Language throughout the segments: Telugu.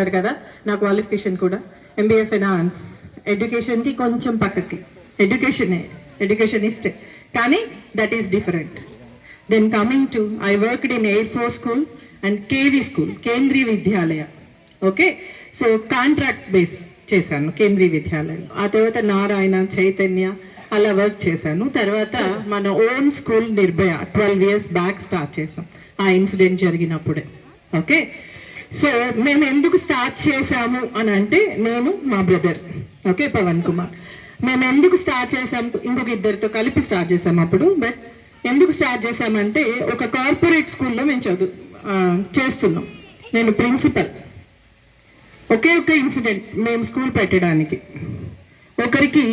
కదా నా క్వాలిఫికేషన్ కూడా ఎంబీఏ ఫైనాన్స్. ఎడ్యుకేషన్కి కొంచెం పక్కకి, ఎడ్యుకేషనిస్ట్, కానీ that is different. Then coming to I worked in Air Force school and KV school, Kendriya Vidyalaya. Okay, so contract base చేశాను కేంద్రీయ విద్యాలయం. ఆ తర్వాత నారాయణ, చైతన్య అలా వర్క్ చేశాను. తర్వాత మన own school Nirbhaya 12 years back start చేసాం ఆ ఇన్సిడెంట్ జరిగినప్పుడే. ఓకే, సో మేము ఎందుకు స్టార్ట్ చేసాము అని అంటే, నేను మా బ్రదర్, ఓకే, పవన్ కుమార్, మేము ఎందుకు స్టార్ట్ చేసాము, ఇంకొక ఇద్దరితో కలిపి స్టార్ట్ చేసాము అప్పుడు. బట్ ఎందుకు స్టార్ట్ చేసామంటే, ఒక కార్పొరేట్ స్కూల్లో మేము చేస్తున్నాం. నేను ప్రిన్సిపల్. ఒకే ఒక ఇన్సిడెంట్, మేము స్కూల్ పెట్టడానికి ఒకరికి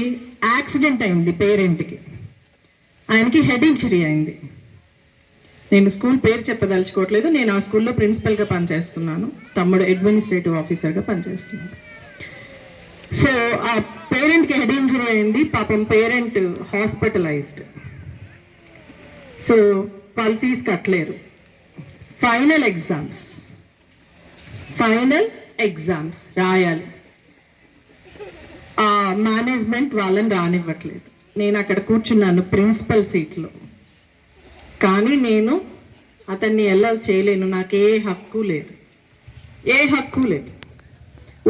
యాక్సిడెంట్ అయింది, పేరెంట్కి, ఆయనకి హెడ్ ఇంజరీ అయింది. నేను స్కూల్ పేరు చెప్పదలుచుకోవట్లేదు. నేను ఆ స్కూల్లో ప్రిన్సిపల్గా పనిచేస్తున్నాను, తమ్ముడు అడ్మినిస్ట్రేటివ్ ఆఫీసర్గా పనిచేస్తున్నాను. సో ఆ పేరెంట్కి హెడ్ ఇంజరీ అయింది. పాపం పేరెంట్ హాస్పిటలైజ్డ్. సో వాళ్ళు ఫీజు కట్టలేరు. ఫైనల్ ఎగ్జామ్స్ రాయాలి. ఆ మేనేజ్మెంట్ వాళ్ళని రానివ్వట్లేదు. నేను అక్కడ కూర్చున్నాను ప్రిన్సిపల్ సీట్లో, కానీ నేను అతన్ని ఎలా చేయలేను. నాకు ఏ హక్కు లేదు.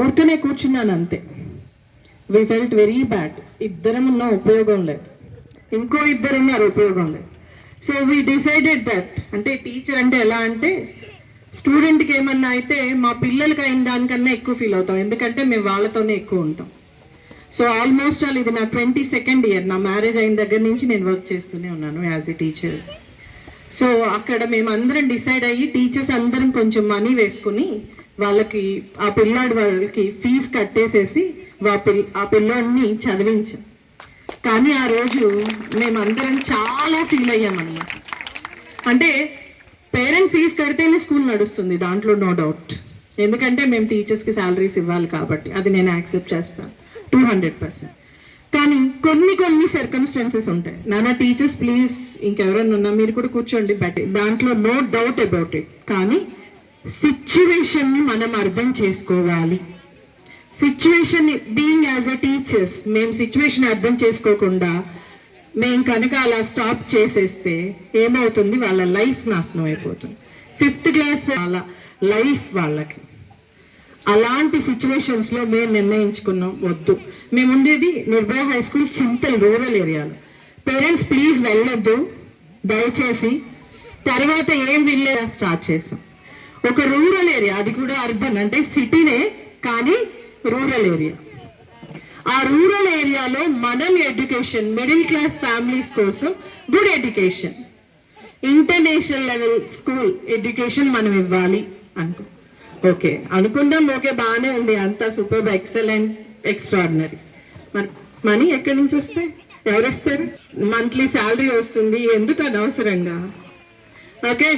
ఊరికనే కూర్చున్నాను అంతే. We felt very bad. ఇద్దరం ఉన్న ఉపయోగం లేదు, ఇంకో ఇద్దరు ఉన్నారు, ఉపయోగం లేదు. సో వీ డిసైడెడ్ దట్, అంటే టీచర్ అంటే ఎలా అంటే, స్టూడెంట్కి ఏమన్నా అయితే మా పిల్లలకి అయిన దానికన్నా ఎక్కువ ఫీల్ అవుతాం, ఎందుకంటే మేము వాళ్ళతోనే ఎక్కువ ఉంటాం. సో ఆల్మోస్ట్ ఇది నా 22nd year. నా మ్యారేజ్ అయిన దగ్గర నుంచి నేను వర్క్ చేస్తూనే ఉన్నాను యాజ్ ఎ టీచర్. సో అక్కడ మేము అందరం డిసైడ్ అయ్యి, టీచర్స్ అందరం కొంచెం మనీ వేసుకుని వాళ్ళకి, ఆ వాళ్ళకి ఫీజు కట్టేసేసి ఆ పిల్లోడిని చదివించాం. కానీ ఆ రోజు మేమందరం చాలా ఫీల్ అయ్యామన్నమాట. అంటే పేరెంట్ ఫీజు కడితేనే స్కూల్ నడుస్తుంది, దాంట్లో నో డౌట్. ఎందుకంటే మేము టీచర్స్కి శాలరీస్ ఇవ్వాలి కాబట్టి, అది నేను యాక్సెప్ట్ చేస్తాను 200%. కానీ కొన్ని సర్కమ్స్టాన్సెస్ ఉంటాయి. నాన్న టీచర్స్ ప్లీజ్, ఇంకెవరన్నా ఉన్నా మీరు కూడా కూర్చోండి, బట్ దాంట్లో నో డౌట్ అబౌట్ ఇట్. కానీ సిచ్యువేషన్ని మనం అర్థం చేసుకోవాలి. Situation being as a teachers, మేము సిచ్యువేషన్ అర్థం చేసుకోకుండా మేము కనుక అలా స్టాప్ చేసేస్తే ఏమవుతుంది, వాళ్ళ లైఫ్ నాశనం అయిపోతుంది. 5th class వాళ్ళ లైఫ్ వాళ్ళకి. అలాంటి సిచ్యువేషన్స్లో మేము నిర్ణయించుకున్నాం, వద్దు. మేము ఉండేది Nirbhaya high school, Chintal, rural ఏరియాలో. పేరెంట్స్ ప్లీజ్ వెళ్ళొద్దు దయచేసి. తర్వాత ఏం వెళ్ళే స్టార్ట్ చేసాం. ఒక రూరల్ ఏరియా, అది కూడా అర్బన్, అంటే సిటీనే కానీ రూరల్ ఏరియా. ఆ రూరల్ ఏరియాలో మనం ఎడ్యుకేషన్, మిడిల్ క్లాస్ ఫ్యామిలీస్ కోసం good education, international level school education మనం ఇవ్వాలి అనుకో. ఓకే అనుకుందాం, ఓకే బాగానే ఉంది, అంతా సూపర్, ఎక్సలెంట్, ఎక్స్ట్రాడినరీ. మనీ ఎక్కడి నుంచి వస్తాయి, ఎవరు వస్తారు? మంత్లీ శాలరీ వస్తుంది, ఎందుకు అనవసరంగా? ఓకే,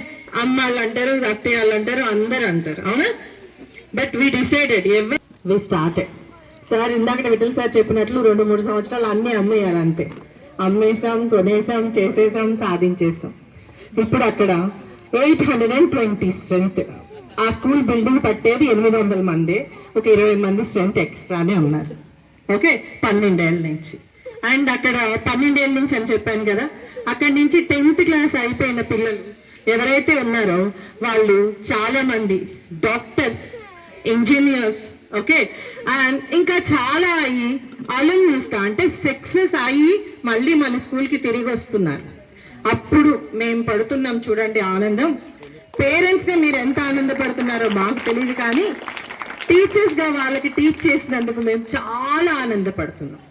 అమ్మాళ్ళు అంటారు, అత్తయ్య వాళ్ళు అంటారు, అందరు అంటారు, అవునా? But we decided, we started. Sir ఇందాక విఠల్ సార్ చెప్పినట్లు 2-3 సంవత్సరాలు అన్నీ అమ్మేయాలి, అంతే. అమ్మేసాం, కొనేసాం, చేసేసాం, సాధించేసాం. ఇప్పుడు అక్కడ 820 స్ట్రెంత్. ఆ స్కూల్ బిల్డింగ్ పట్టేది 800 మంది, ఒక 20 మంది స్ట్రెంత్ ఎక్స్ట్రానే ఉన్నారు. ఓకే, 12 ఏళ్ళ నుంచి. అండ్ అక్కడ 12 ఏళ్ళ నుంచి అని చెప్పాను కదా, అక్కడి నుంచి 10th class అయిపోయిన పిల్లలు ఎవరైతే ఉన్నారో వాళ్ళు చాలా మంది డాక్టర్స్, ఇంజనీర్స్, ఓకే, అండ్ ఇంకా చాలా అయ్యి అలమ్నీస్, అంటే సక్సెస్ అయ్యి మళ్ళీ మన స్కూల్కి తిరిగి వస్తున్నారు. అప్పుడు మేము పడుతున్నాం చూడండి ఆనందం. పేరెంట్స్గా మీరు ఎంత ఆనందపడుతున్నారో మాకు తెలియదు, కానీ టీచర్స్గా వాళ్ళకి టీచ్ చేసినందుకు మేము చాలా ఆనందపడుతున్నాం.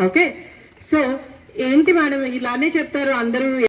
ఓకే, సో ఏంటి మేడం ఇలానే చెప్తారు అందరూ?